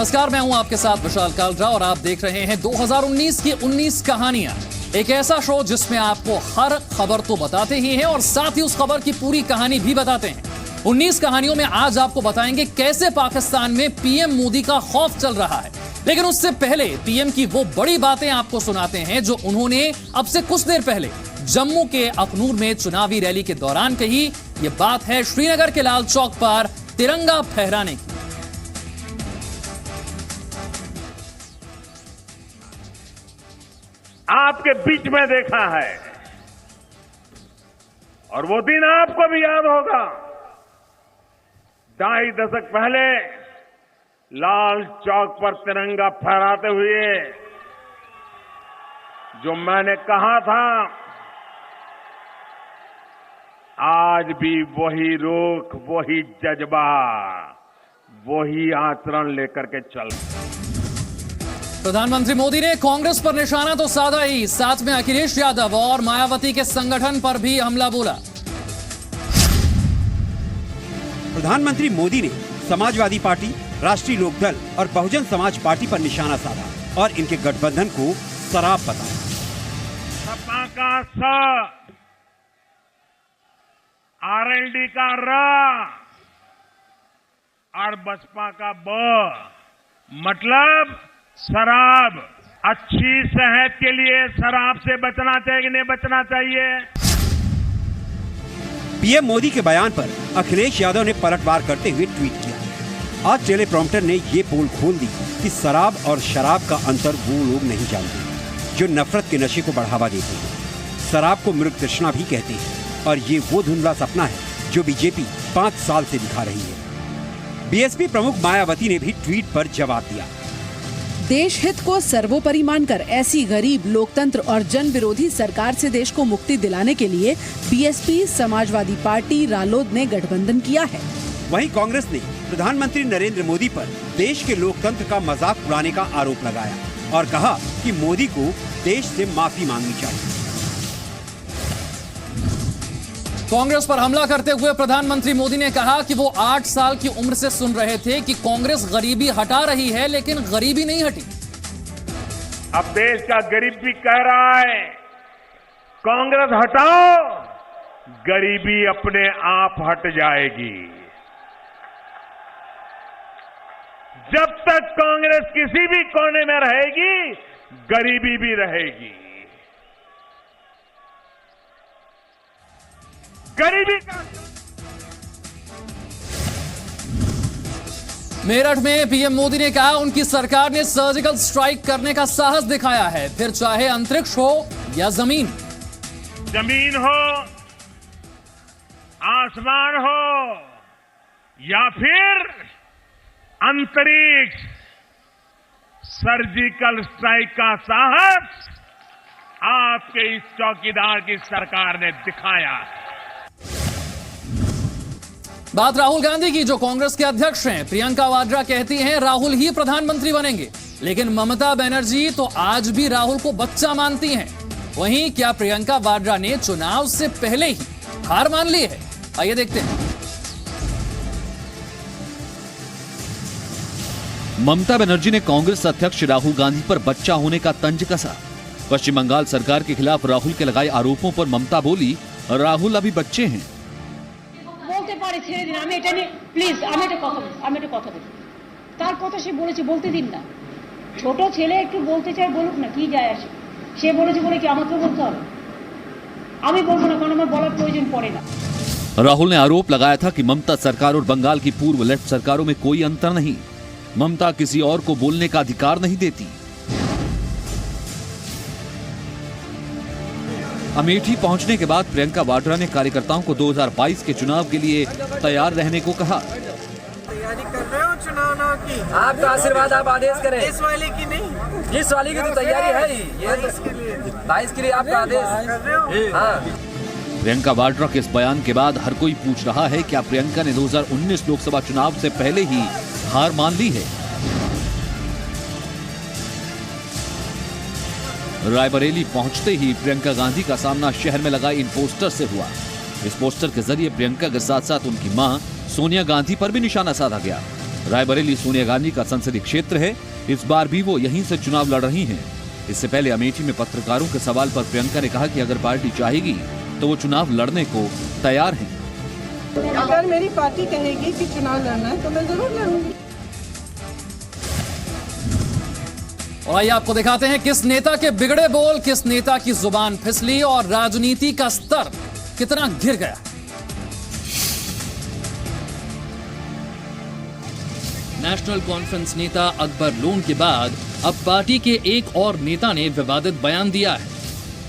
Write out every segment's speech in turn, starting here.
नमस्कार, मैं हूं आपके साथ विशाल कालरा और आप देख रहे हैं 2019 की 19 कहानियां। एक ऐसा शो जिसमें आपको हर खबर तो बताते ही हैं और साथ ही उस खबर की पूरी कहानी भी बताते हैं। 19 कहानियों में आज आपको बताएंगे कैसे पाकिस्तान में पीएम मोदी का खौफ चल रहा है। लेकिन उससे पहले पीएम की वो बड़ी बातें आपको सुनाते हैं जो उन्होंने अब से कुछ देर पहले जम्मू के अखनूर में चुनावी रैली के दौरान कही। ये बात है श्रीनगर के लाल चौक पर तिरंगा फहराने की। आपके बीच में देखा है और वो दिन आपको भी याद होगा। 2.5 दशक पहले लाल चौक पर तिरंगा फहराते हुए जो मैंने कहा था, आज भी वही रुख, वही जज्बा, वही आचरण लेकर के चल। प्रधानमंत्री मोदी ने कांग्रेस पर निशाना तो साधा ही, साथ में अखिलेश यादव और मायावती के संगठन पर भी हमला बोला। प्रधानमंत्री मोदी ने समाजवादी पार्टी, राष्ट्रीय लोकदल और बहुजन समाज पार्टी पर निशाना साधा और इनके गठबंधन को शराब बताया। सपा का स, आरएलडी का र और बसपा का ब, मतलब शराब। अच्छी सेहत के लिए शराब से बचना चाहिए कि नहीं बचना चाहिए? पीएम मोदी के बयान पर अखिलेश यादव ने पलटवार करते हुए ट्वीट किया। आज टेलीप्रॉम्प्टर ने ये पोल खोल दी कि शराब और शराब का अंतर वो लोग नहीं जानते जो नफरत के नशे को बढ़ावा देते हैं। शराब को मृग तृष्णा भी कहते हैं और ये वो धुंधला सपना है जो बीजेपी 5 साल से दिखा रही है। बीएसपी प्रमुख मायावती ने भी ट्वीट पर जवाब दिया। देश हित को सर्वोपरि मानकर ऐसी गरीब, लोकतंत्र और जन विरोधी सरकार से देश को मुक्ति दिलाने के लिए बीएसपी, समाजवादी पार्टी, रालोद ने गठबंधन किया है। वहीं कांग्रेस ने प्रधानमंत्री नरेंद्र मोदी पर देश के लोकतंत्र का मजाक उड़ाने का आरोप लगाया और कहा कि मोदी को देश से माफी मांगनी चाहिए। कांग्रेस पर हमला करते हुए प्रधानमंत्री मोदी ने कहा कि वो 8 साल की उम्र से सुन रहे थे कि कांग्रेस गरीबी हटा रही है, लेकिन गरीबी नहीं हटी। अब देश का गरीब भी कह रहा है कांग्रेस हटाओ, गरीबी अपने आप हट जाएगी। जब तक कांग्रेस किसी भी कोने में रहेगी, गरीबी भी रहेगी। गरीबी का मेरठ में पीएम मोदी ने कहा उनकी सरकार ने सर्जिकल स्ट्राइक करने का साहस दिखाया है, फिर चाहे अंतरिक्ष हो या जमीन। जमीन हो, आसमान हो या फिर अंतरिक्ष, सर्जिकल स्ट्राइक का साहस आपके इस चौकीदार की सरकार ने दिखाया है। बात राहुल गांधी की, जो कांग्रेस के अध्यक्ष हैं। प्रियंका वाड्रा कहती हैं राहुल ही प्रधानमंत्री बनेंगे, लेकिन ममता बनर्जी तो आज भी राहुल को बच्चा मानती हैं। वहीं क्या प्रियंका वाड्रा ने चुनाव से पहले ही हार मान ली है? आइए देखते हैं। ममता बनर्जी ने कांग्रेस अध्यक्ष राहुल गांधी पर बच्चा होने का तंज कसा। पश्चिम बंगाल सरकार के खिलाफ राहुल के लगाए आरोपों पर ममता बोली, राहुल अभी बच्चे हैं। বলতে পারে ছেড়ে দিন, আমি এটা নিয়ে প্লিজ আমি একটা কথা বলি। তার কথা সে বলেছে, বলতে দিন না। ছোট ছেলে একটু বলতে চায়, বলুক না, কি যায় আসে। সে বলেছে বলে কি আমাকে বলতে হবে? আমি বলবো না, কারণ আমার বলার প্রয়োজন পড়ে না। राहुल ने आरोप लगाया था कि ममता सरकार और बंगाल की पूर्व लेफ्ट सरकारों में कोई अंतर नहीं। ममता किसी और को बोलने का अधिकार नहीं देती। अमेठी पहुंचने के बाद प्रियंका वाड्रा ने कार्यकर्ताओं को 2022 के चुनाव के लिए तैयार रहने को कहा। तैयारी कर रहे हो चुनाव की? आपका आशीर्वाद, आप आदेश करें। इस वाले की नहीं, इस वाली की तो तैयारी है ही। ये तो 22 के लिए आपका आदेश कर रहे हो। हाँ। प्रियंका वाड्रा के इस बयान के बाद हर कोई पूछ रहा है क्या प्रियंका ने 2019 लोकसभा चुनाव से पहले ही हार मान ली है। रायबरेली पहुंचते ही प्रियंका गांधी का सामना शहर में लगाए इन पोस्टर से हुआ। इस पोस्टर के जरिए प्रियंका के साथ साथ उनकी मां सोनिया गांधी पर भी निशाना साधा गया। रायबरेली सोनिया गांधी का संसदीय क्षेत्र है। इस बार भी वो यहीं से चुनाव लड़ रही हैं। इससे पहले अमेठी में पत्रकारों के सवाल पर प्रियंका ने कहा कि अगर पार्टी चाहेगी तो वो चुनाव लड़ने को तैयार हैं। अगर मेरी पार्टी कहेगी कि चुनाव लड़ना है तो मैं जरूर लड़ूंगी। और आइए आपको दिखाते हैं किस नेता के बिगड़े बोल, किस नेता की जुबान फिसली और राजनीति का स्तर कितना गिर गया। नेशनल कॉन्फ्रेंस नेता अकबर लोन के बाद अब पार्टी के एक और नेता ने विवादित बयान दिया है।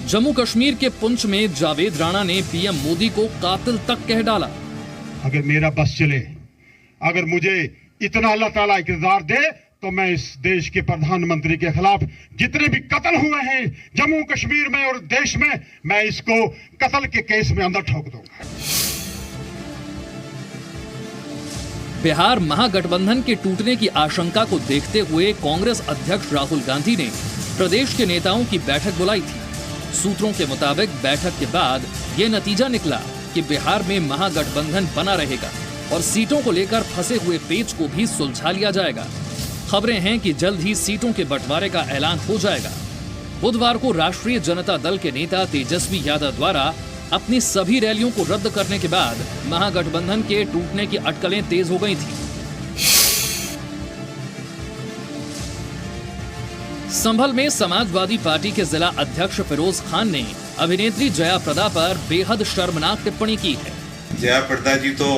जम्मू कश्मीर के पुंछ में जावेद राणा ने पीएम मोदी को कातिल तक कह डाला। अगर मेरा बस चले, अगर मुझे इतना अल्लाह ताला इक़्तिदार दे तो मैं इस देश के प्रधानमंत्री के खिलाफ जितने भी कत्ल हुए हैं जम्मू कश्मीर में और देश में, मैं इसको कत्ल के केस में अंदर ठोक दूंगा। बिहार महागठबंधन के टूटने की आशंका को देखते हुए कांग्रेस अध्यक्ष राहुल गांधी ने प्रदेश के नेताओं की बैठक बुलाई थी। सूत्रों के मुताबिक बैठक के बाद ये नतीजा निकला कि बिहार में महागठबंधन बना रहेगा और सीटों को लेकर फंसे हुए पेच को भी सुलझा लिया जाएगा। खबरें हैं कि जल्द ही सीटों के बंटवारे का ऐलान हो जाएगा। बुधवार को राष्ट्रीय जनता दल के नेता तेजस्वी यादव द्वारा अपनी सभी रैलियों को रद्द करने के बाद महागठबंधन के टूटने की अटकलें तेज हो गई थी। संभल में समाजवादी पार्टी के जिला अध्यक्ष फिरोज खान ने अभिनेत्री जया प्रदा पर बेहद शर्मनाक टिप्पणी की है। जया प्रदा जी तो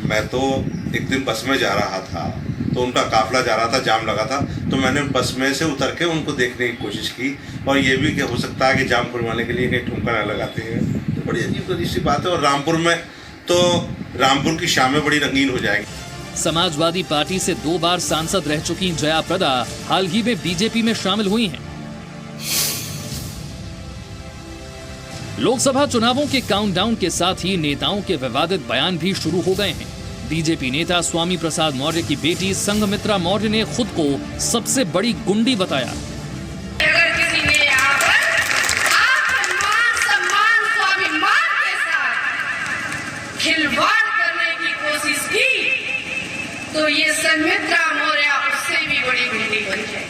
मैं तो एक दिन बस में जा रहा था तो उनका काफिला जा रहा था, जाम लगा था, तो मैंने बस में से उतर के उनको देखने की कोशिश की और ये भी कि हो सकता है कि जाम खुलवाने के लिए कहीं ठुमका न लगाते हैं, तो बड़ी अजीब सी बात है। और रामपुर में तो रामपुर की शामें बड़ी रंगीन हो जाएंगी। समाजवादी पार्टी से 2 बार सांसद रह चुकी जया प्रदा हाल ही में बीजेपी में शामिल हुई हैं। लोकसभा चुनावों के काउंटडाउन के साथ ही नेताओं के विवादित बयान भी शुरू हो गए हैं। बीजेपी नेता स्वामी प्रसाद मौर्य की बेटी संघमित्रा मौर्य ने खुद को सबसे बड़ी गुंडी बताया। अगर किसी ने यहाँ पर सम्मान स्वाभिमान के साथ खिलवाड़ करने की कोशिश की तो ये संघमित्रा मौर्य उससे भी बड़ी गुंडी बन जाए।